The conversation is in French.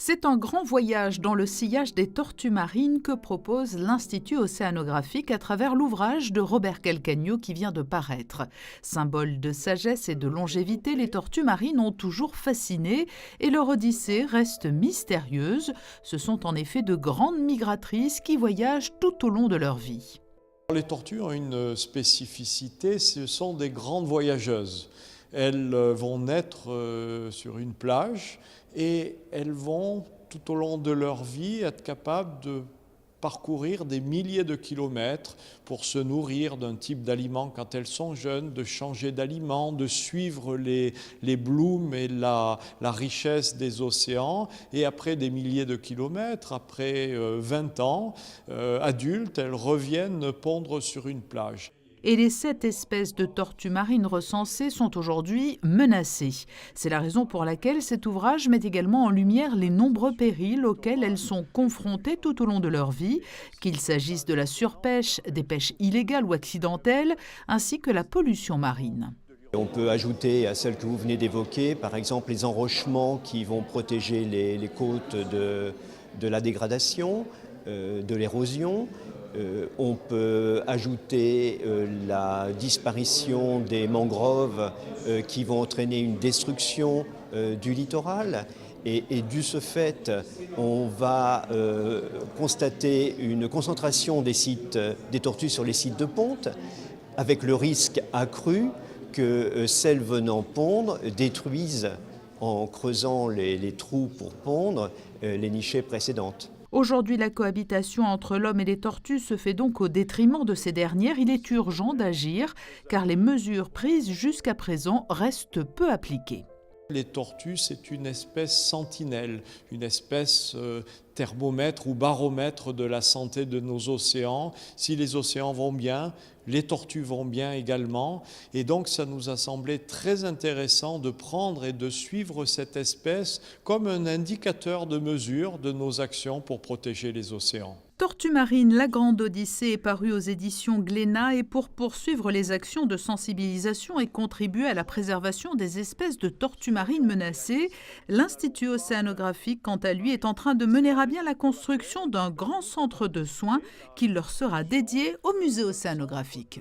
C'est un grand voyage dans le sillage des tortues marines que propose l'Institut océanographique à travers l'ouvrage de Robert Calcagno qui vient de paraître. Symbole de sagesse et de longévité, les tortues marines ont toujours fasciné et leur odyssée reste mystérieuse. Ce sont en effet de grandes migratrices qui voyagent tout au long de leur vie. Les tortues ont une spécificité, ce sont des grandes voyageuses. Elles vont naître sur une plage et elles vont tout au long de leur vie être capables de parcourir des milliers de kilomètres pour se nourrir d'un type d'aliment quand elles sont jeunes, de changer d'aliment, de suivre les blooms et la richesse des océans. Et après des milliers de kilomètres, après 20 ans, adultes, elles reviennent pondre sur une plage. Et les 7 espèces de tortues marines recensées sont aujourd'hui menacées. C'est la raison pour laquelle cet ouvrage met également en lumière les nombreux périls auxquels elles sont confrontées tout au long de leur vie, qu'il s'agisse de la surpêche, des pêches illégales ou accidentelles, ainsi que la pollution marine. On peut ajouter à celles que vous venez d'évoquer, par exemple les enrochements qui vont protéger les côtes de la dégradation, de l'érosion. On peut ajouter la disparition des mangroves qui vont entraîner une destruction du littoral. Et de ce fait, on va constater une concentration des tortues sur les sites de ponte, avec le risque accru que celles venant pondre détruisent, en creusant les trous pour pondre, les nichées précédentes. Aujourd'hui, la cohabitation entre l'homme et les tortues se fait donc au détriment de ces dernières. Il est urgent d'agir car les mesures prises jusqu'à présent restent peu appliquées. Les tortues, c'est une espèce sentinelle, une espèce thermomètre ou baromètre de la santé de nos océans. Si les océans vont bien, les tortues vont bien également. Et donc, ça nous a semblé très intéressant de prendre et de suivre cette espèce comme un indicateur de mesure de nos actions pour protéger les océans. Tortue marine, la grande odyssée est parue aux éditions Glénat et pour poursuivre les actions de sensibilisation et contribuer à la préservation des espèces de tortues marines menacées, l'Institut océanographique, quant à lui, est en train de mener à bien la construction d'un grand centre de soins qui leur sera dédié au musée océanographique.